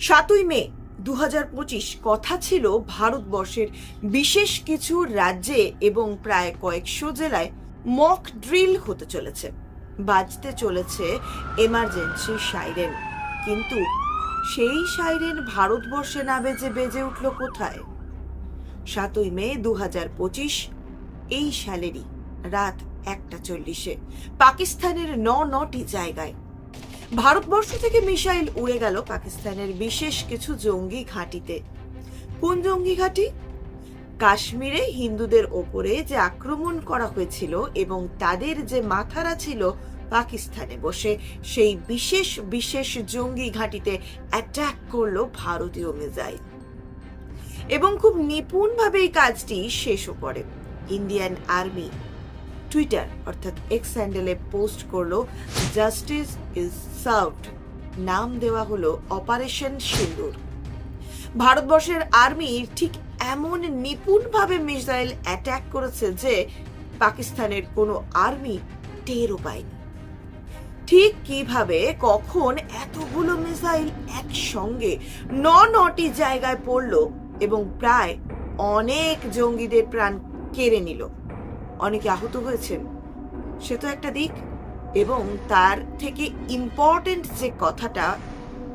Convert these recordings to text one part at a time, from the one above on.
7ই মে 2025 কথা ছিল ভারতবর্ষের বিশেষ কিছু রাজ্যে এবং প্রায় কয়েকশো জেলায় মক ড্রিল হতে চলেছে, বাজতে চলেছে এমার্জেন্সি সাইরেন। কিন্তু সেই সাইরেন ভারতবর্ষে না বেজে বেজে উঠল কোথায়? 7ই মে 2025 এই সালেরই রাত 1:40 পাকিস্তানের নটি জায়গায় ভারতবর্ষ থেকে মিসাইল উড়ে গেল পাকিস্তানের বিশেষ কিছু জঙ্গি ঘাঁটিতে। কোন জঙ্গি ঘাঁটি? কাশ্মীরে হিন্দুদের ওপরে যে আক্রমণ করা হয়েছিল এবং তাদের যে মাথারা ছিল পাকিস্তানে বসে, সেই বিশেষ বিশেষ জঙ্গি ঘাঁটিতে অ্যাটাক করলো ভারতীয় মিসাইল এবং খুব নিপুণভাবে এই কাজটি শেষও করে। ইন্ডিয়ান আর্মি টুইটার অর্থাৎ এক্স হ্যান্ডেলে পোস্ট করলো, জাস্টিস ইজ সার্ভড, নাম দেওয়া হলো অপারেশন সিন্দুর। ভারতবর্ষের আর্মি ঠিক এমন নিপুণভাবে মিসাইল অ্যাটাক করেছে যে পাকিস্তানের কোনো আর্মি টেরও পায়নি। ঠিক কিভাবে কখন এতগুলো মিসাইল একসঙ্গে নটি জায়গায় পড়লো এবং প্রায় অনেক জঙ্গিদের প্রাণ কেড়ে নিল, অনেকে আহত হয়েছেন, সে তো একটা দিক। এবং তার থেকে ইম্পর্টেন্ট যে কথাটা,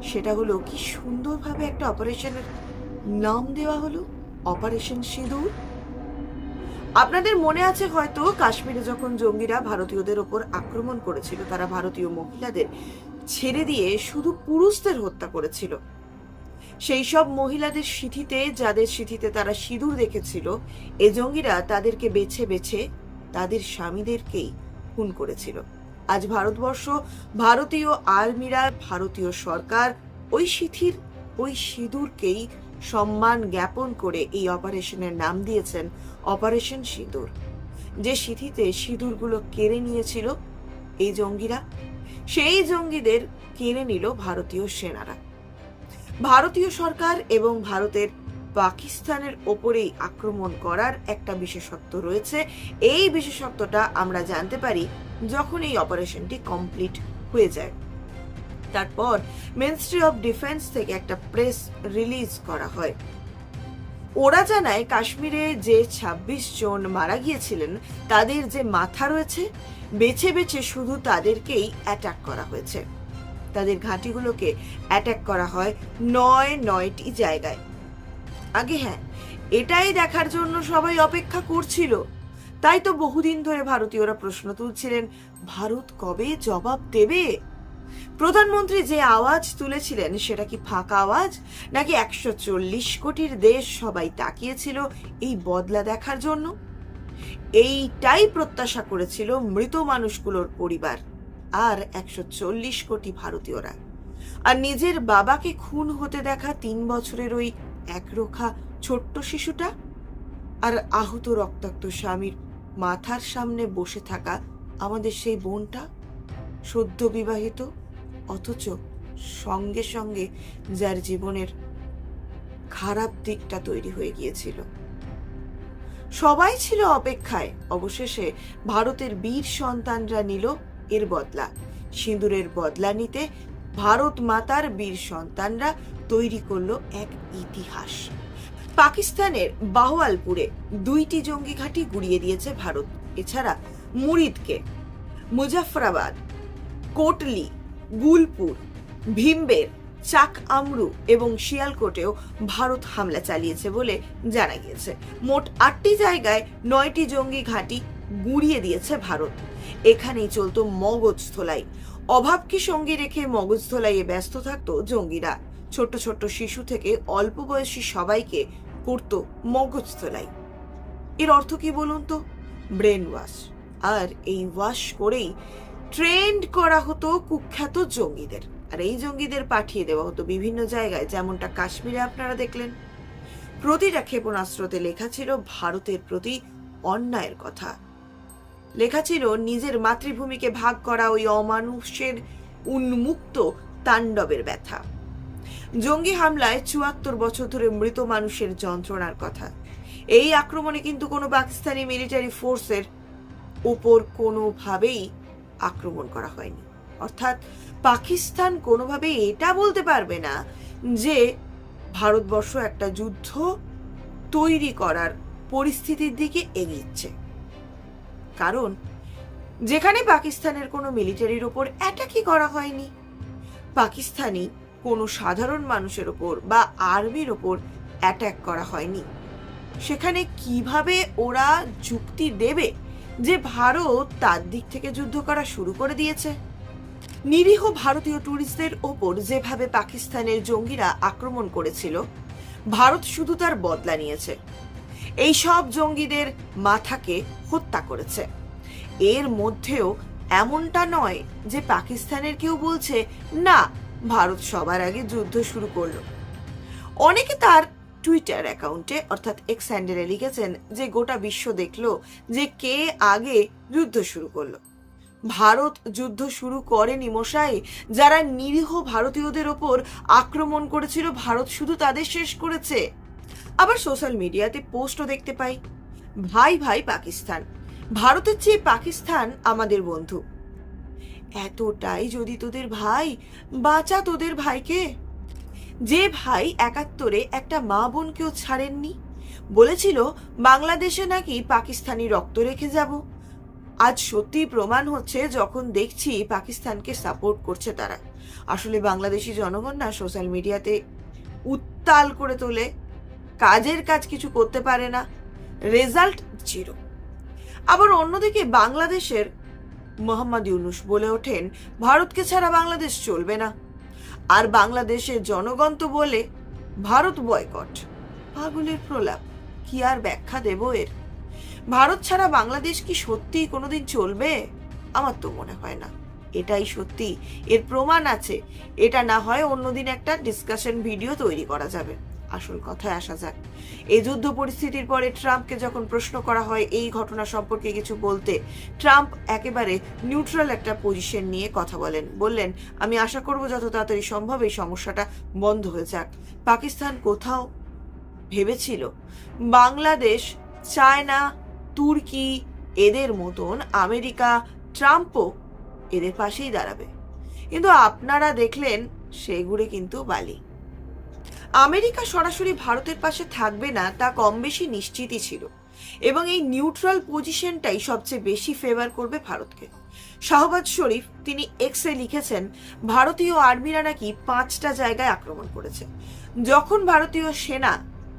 সেটা হলো কি সুন্দরভাবে একটা অপারেশনের নাম দেওয়া হলো, অপারেশন সিঁদুর। আপনাদের মনে আছে হয়তো, কাশ্মীরে যখন জঙ্গিরা ভারতীয়দের ওপর আক্রমণ করেছিল, তারা ভারতীয় মহিলাদের ছেড়ে দিয়ে শুধু পুরুষদের হত্যা করেছিল। সেই সব মহিলাদের সিঁথিতে, যাদের সিঁথিতে তারা সিঁদুর দেখেছিল, এ জঙ্গিরা তাদেরকে বেছে বেছে তাদের স্বামীদেরকেই খুন করেছিল। আজ ভারতবর্ষ, ভারতীয় আর্মিরা, ভারতীয় সরকার ওই সিঁথির, ওই সিঁদুরকেই সম্মান জ্ঞাপন করে এই অপারেশনের নাম দিয়েছেন অপারেশন সিঁদুর। যে সিঁথিতে সিঁদুরগুলো কেড়ে নিয়েছিল এই জঙ্গিরা, সেই জঙ্গিদের কেড়ে নিল ভারতীয় সেনারা। ভারতীয় সরকার এবং ভারতের পাকিস্তানের ওপরেই আক্রমণ করার একটা বিশেষত্ব রয়েছে। এই বিশেষত্বটা আমরা জানতে পারি যখন এই অপারেশনটি কমপ্লিট হয়ে যায়। তারপর মিনিস্ট্রি অফ ডিফেন্স থেকে একটা প্রেস রিলিজ করা হয়। ওরা জানায় কাশ্মীরে যে 26 জন মারা গিয়েছিলেন, তাদের যে মাথা রয়েছে, বেছে বেছে শুধু তাদেরকেই অ্যাটাক করা হয়েছে। তাদের ঘাঁটিগুলোকে অ্যাটাক করা হয় 9টি জায়গায়। আগে হ্যাঁ, এটাই দেখার জন্য সবাই অপেক্ষা করছিল। তাই তো বহুদিন ধরে ভারতীয়রা প্রশ্ন তুলছিলেন, ভারত কবে জবাব দেবে? প্রধানমন্ত্রী যে আওয়াজ তুলেছিলেন, সেটা কি ফাঁকা আওয়াজ, নাকি 140 কোটির দেশ সবাই তাকিয়েছিল এই বদলা দেখার জন্য? এইটাই প্রত্যাশা করেছিল মৃত মানুষগুলোর পরিবার আর 140 কোটি ভারতীয়রা। আর নিজের বাবাকে খুন হতে দেখা 3 বছরের ওই একরোখা ছোট্ট শিশুটা, আর আহত রক্তাক্ত স্বামীর মাথার সামনে বসে থাকা আমাদের সেই বোনটা, সদ্য বিবাহিত, অথচ সঙ্গে সঙ্গে যার জীবনের খারাপ দিকটা তৈরি হয়ে গিয়েছিল। সবাই ছিল অপেক্ষায়। অবশেষে ভারতের বীর সন্তানরা নিল এর বদলা। সিঁদুরের বদলা নিতে ভারত মাতার বীর সন্তানরা তৈরি করলো এক ইতিহাস। পাকিস্তানের বাহওয়ালপুরে 2টি জঙ্গি ঘাঁটি গুড়িয়ে দিয়েছে ভারত। এছাড়া মুরিদকে, মুজাফরাবাদ, কোটলি, গুলপুর, ভীমবের, চাক আমরু এবং শিয়ালকোটেও ভারত হামলা চালিয়েছে বলে জানা গিয়েছে। মোট 8টি জায়গায় 9টি জঙ্গি ঘাঁটি গুড়িয়ে দিয়েছে ভারত। এখানেই চলতো মগজধোলাই। অভাবকে সঙ্গে রেখে মগজধোলাইয়ে ব্যস্ত থাকতো জঙ্গিরা। ছোট্ট ছোট্ট শিশু থেকে অল্প বয়সী সবাইকে করত মগজধোলাই। এর অর্থ কি বলুন তো? Brain wash. আর এই ওয়াশ করেই ট্রেন্ড করা হতো কুখ্যাত জঙ্গিদের। আর এই জঙ্গিদের পাঠিয়ে দেওয়া হতো বিভিন্ন জায়গায়, যেমনটা কাশ্মীরে আপনারা দেখলেন। প্রতিটা ক্ষেপণাস্ত্রতে লেখা ছিল ভারতের প্রতি অন্যায়ের কথা। লেখা ছিল নিজের মাতৃভূমিকে ভাগ করা ওই অমানুষের উন্মুক্ত তাণ্ডবের ব্যথা। জঙ্গি হামলায় 74 বছর ধরে মৃত মানুষের যন্ত্রণার কথা। এই আক্রমণে কিন্তু কোনো পাকিস্তানি মিলিটারি ফোর্সের উপর কোনোভাবেই আক্রমণ করা হয়নি। অর্থাৎ পাকিস্তান কোনোভাবেই এটা বলতে পারবে না যে ভারতবর্ষ একটা যুদ্ধ তৈরি করার পরিস্থিতির দিকে এগিয়েছে। কারণ যেখানে পাকিস্তানের কোনো মিলিটারির ওপর অ্যাটাকই করা হয়নি, পাকিস্তানি কোনো সাধারণ মানুষের ওপর বা আর্মির ওপর অ্যাটাক করা হয়নি, সেখানে কিভাবে ওরা যুক্তি দেবে যে ভারত তার দিক থেকে যুদ্ধ করা শুরু করে দিয়েছে? নিরীহ ভারতীয় ট্যুরিস্টদের ওপর যেভাবে পাকিস্তানের জঙ্গিরা আক্রমণ করেছিল, ভারত শুধু তার বদলা নিয়েছে। এই সব জঙ্গিদের মাথাকে হত্যা করেছে। এর মধ্যেও এমনটা নয় যে পাকিস্তানের কেউ বলছে না, ভারত সবার আগে যুদ্ধ শুরু করলো। অনেকে তার টুইটার অ্যাকাউন্টে অর্থাৎ এক্স হ্যান্ডেলে লিখেছেন যে গোটা বিশ্ব দেখলো যে কে আগে যুদ্ধ শুরু করলো। ভারত যুদ্ধ শুরু করেনি মশাই। যারা নিরীহ ভারতীয়দের ওপর আক্রমণ করেছিল, ভারত শুধু তাদের শেষ করেছে। আবার সোশ্যাল মিডিয়াতে পোস্টও দেখতে পাই, ভাই ভাই পাকিস্তান, ভারতের চেয়ে পাকিস্তান আমাদের বন্ধু। এতটাই যদি তোদের ভাই, বাঁচা তোদের ভাইকে। যে ভাই ৭১-এ একটা মা বোনকেও ছাড়েননি, বলেছিল বাংলাদেশে নাকি পাকিস্তানি রক্ত রেখে যাব। আজ সত্যি প্রমাণ হচ্ছে যখন দেখছি পাকিস্তানকে সাপোর্ট করছে তারা। আসলে বাংলাদেশি জনগণ না সোশ্যাল মিডিয়াতে উত্তাল করে তোলে, কাজের কাজ কিছু করতে পারে না, রেজাল্ট জিরো। আবার অন্যদিকে বাংলাদেশের মোহাম্মদ ইউনূস বলে ওঠেন ভারতকে ছাড়া বাংলাদেশ চলবে না, আর বাংলাদেশের জনগণ তো বলে ভারত বয়কট। পাগলের প্রলাপ, কি আর ব্যাখ্যা দেব এর? ভারত ছাড়া বাংলাদেশ কি সত্যি কোনোদিন চলবে? আমার তো মনে হয় না। এটাই সত্যি, এর প্রমাণ আছে। এটা না হয় অন্যদিন একটা ডিসকাশন ভিডিও তৈরি করা যাবে। আসল কথায় আসা যাক। এই যুদ্ধ পরিস্থিতির পরে ট্রাম্পকে যখন প্রশ্ন করা হয় এই ঘটনা সম্পর্কে কিছু বলতে, ট্রাম্প একেবারে নিউট্রাল একটা পজিশন নিয়ে কথা বললেন আমি আশা করব যত তাড়াতাড়ি সম্ভব এই সমস্যাটা বন্ধ হয়ে যাক। পাকিস্তান কোথাও ভেবেছিল বাংলাদেশ, চায়না, তুর্কি এদের মতন আমেরিকা, ট্রাম্পও এদের পাশেই দাঁড়াবে, কিন্তু আপনারা দেখলেন সেগুলো কিন্তু বালি। আমেরিকা সরাসরি ভারতের পাশে থাকবে না তা কম বেশি নিশ্চিতই ছিল, এবং এই নিউট্রাল পজিশনটাই সবচেয়ে বেশি ফেভার করবে ভারতকে। শাহবাজ শরীফ তিনি এক্সে লিখেছেন ভারতীয় আর্মিরা নাকি 5টা জায়গায় আক্রমণ করেছে, যখন ভারতীয় সেনা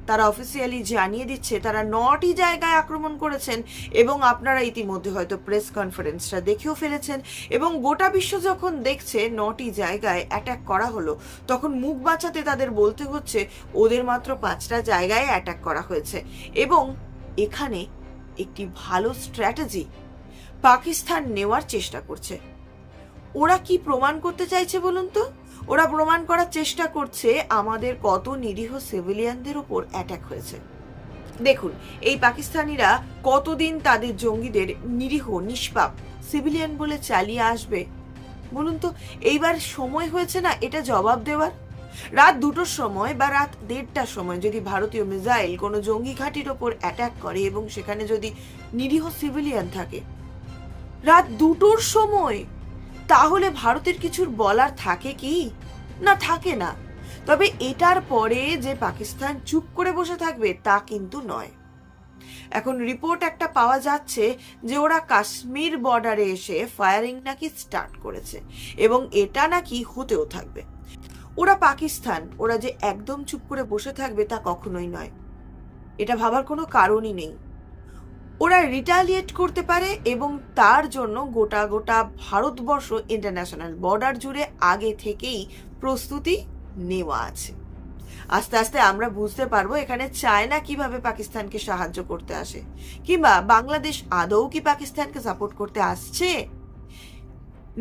তারা অফিসিয়ালি জানিয়ে দিচ্ছে তারা 9টি জায়গায় আক্রমণ করেছেন। এবং আপনারা ইতিমধ্যে হয়তো প্রেস কনফারেন্সটা দেখেও ফেলেছেন, এবং গোটা বিশ্ব যখন দেখছে 9টি জায়গায় অ্যাটাক করা হলো, তখন মুখ বাঁচাতে তাদের বলতে হচ্ছে ওদের মাত্র 5টা জায়গায় অ্যাটাক করা হয়েছে। এবং এখানে একটি ভালো স্ট্র্যাটেজি পাকিস্তান নেওয়ার চেষ্টা করছে। ওরা কি প্রমাণ করতে চাইছে বলুন তো? ওরা প্রমাণ করার চেষ্টা করছে আমাদের কত নিরীহ সিভিলিয়ানদের উপর অ্যাটাক হয়েছে। দেখুন, এই পাকিস্তানিরা কতদিন তাদের জঙ্গিদের নিরীহ নিষ্পাপ সিভিলিয়ান বলে চালিয়ে আসবে বলুন তো? এইবার সময় হয়েছে না এটা জবাব দেওয়ার। রাত 2টোর সময় বা রাত 1:30টার সময় যদি ভারতীয় মিসাইল কোনো জঙ্গি ঘাঁটির ওপর অ্যাটাক করে এবং সেখানে যদি নিরীহ সিভিলিয়ান থাকে রাত 2টোর সময়, তাহলে ভারতের কিছুর বলার থাকে কি? না, থাকে না। তবে এটার পরে যে পাকিস্তান চুপ করে বসে থাকবে তা কিন্তু নয়। এখন রিপোর্ট একটা পাওয়া যাচ্ছে যে ওরা কাশ্মীর বর্ডারে এসে ফায়ারিং নাকি স্টার্ট করেছে, এবং এটা নাকি হতেও থাকবে। ওরা পাকিস্তান, ওরা যে একদম চুপ করে বসে থাকবে তা কখনোই নয়। এটা ভাবার কোনো কারণই নেই। ওরা রিটালিয়েট করতে পারে, এবং তার জন্য গোটা ভারতবর্ষ ইন্টারন্যাশনাল বর্ডার জুড়ে আগে থেকেই প্রস্তুতি নেওয়া আছে। আস্তে আস্তে আমরা বুঝতে পারবো এখানে চায়না কিভাবে পাকিস্তানকে সাহায্য করতে আসে, কিংবা বাংলাদেশ আদৌ কি পাকিস্তানকে সাপোর্ট করতে আসছে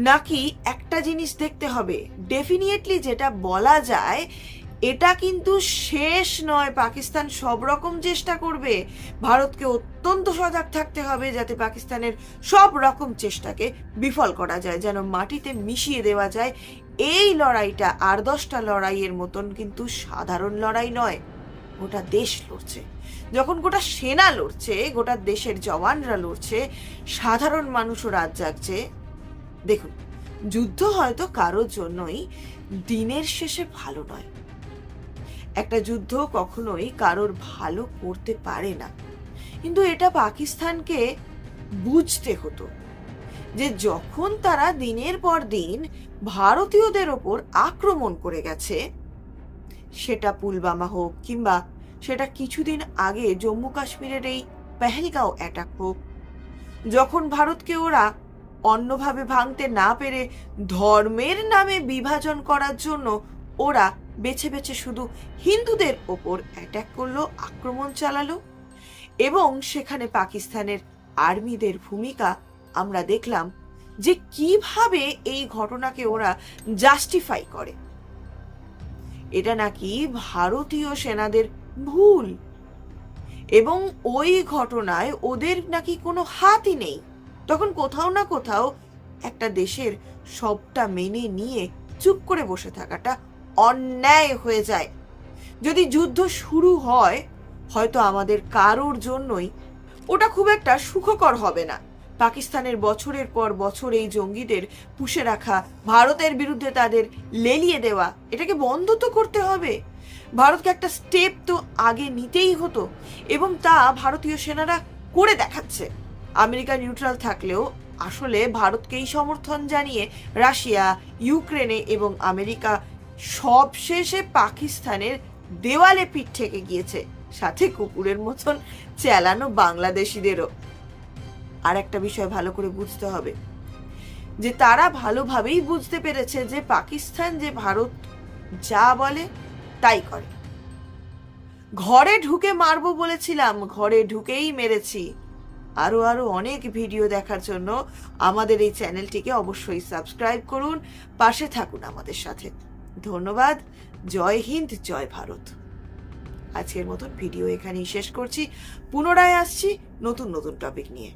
নাকি। একটা জিনিস দেখতে হবে, ডেফিনিটলি যেটা বলা যায় এটা কিন্তু শেষ নয়। পাকিস্তান সব রকম চেষ্টা করবে। ভারতকে অত্যন্ত সজাগ থাকতে হবে যাতে পাকিস্তানের সব রকম চেষ্টাকে বিফল করা যায়, যেন মাটিতে মিশিয়ে দেওয়া যায়। এই লড়াইটা আর 10টা লড়াইয়ের মতন কিন্তু সাধারণ লড়াই নয়। গোটা দেশ লড়ছে। যখন গোটা সেনা লড়ছে, গোটা দেশের জওয়ানরা লড়ছে, সাধারণ মানুষও রাত জাগছে। দেখুন, যুদ্ধ হয়তো কারোর জন্যই দিনের শেষে ভালো নয়, একটা যুদ্ধ কখনোই কারোর ভালো করতে পারে না, কিন্তু এটা পাকিস্তানকে বুঝতে হতো যে যখন তারা দিনের পর দিন ভারতীয়দের ওপর আক্রমণ করে গেছে, সেটা পুলওয়ামা হোক কিংবা সেটা কিছুদিন আগে জম্মু কাশ্মীরের এই পেহেলগাঁও অ্যাটাক হোক, যখন ভারতকে ওরা অন্যভাবে ভাঙতে না পেরে ধর্মের নামে বিভাজন করার জন্য ওরা বেছে বেছে শুধু হিন্দুদের ওপর অ্যাটাক করলো, আক্রমণ চালালো, এবং সেখানে পাকিস্তানের আর্মিদের ভূমিকা আমরা দেখলাম যে কিভাবে এই ঘটনাকে ওরা জাস্টিফাই করে। এটা নাকি ভারতীয় সেনাদের ভুল এবং ওই ঘটনায় ওদের নাকি কোনো হাতই নেই। তখন কোথাও না কোথাও একটা দেশের সবটা মেনে নিয়ে চুপ করে বসে থাকাটা অন্যায় হয়ে যায়। যদি যুদ্ধ শুরু হয়, হয়তো আমাদের কারোর জন্যই ওটা খুব একটা সুখকর হবে না। পাকিস্তানের বছরের পর বছর এই জঙ্গিদের পুষে রাখা, ভারতের বিরুদ্ধে তাদের লেলিয়ে দেওয়া, এটাকে বন্ধ তো করতে হবে। ভারতকে একটা স্টেপ তো আগে নিতেই হতো, এবং তা ভারতীয় সেনারা করে দেখাচ্ছে। আমেরিকা নিউট্রাল থাকলেও আসলে ভারতকেই সমর্থন জানিয়ে রাশিয়া, ইউক্রেনে এবং আমেরিকা সবশেষে পাকিস্তানের দেওয়ালে পিঠ থেকে গিয়েছে, সাথে কুকুরের মতন চেলানো বাংলাদেশিদেরও। আর একটা বিষয় ভালো করে বুঝতে হবে যে তারা ভালোভাবেই বুঝতে পেরেছে যে পাকিস্তান যে ভারত যা বলে তাই করে। ঘরে ঢুকে মারবো বলেছিলাম, ঘরে ঢুকেই মেরেছি। আরো আরো অনেক ভিডিও দেখার জন্য আমাদের এই চ্যানেলটিকে অবশ্যই সাবস্ক্রাইব করুন, পাশে থাকুন আমাদের সাথে। ধন্যবাদ। জয় হিন্দ, জয় ভারত। আজকের মতন ভিডিও এখানেই শেষ করছি। পুনরায় আসছি নতুন নতুন টপিক নিয়ে।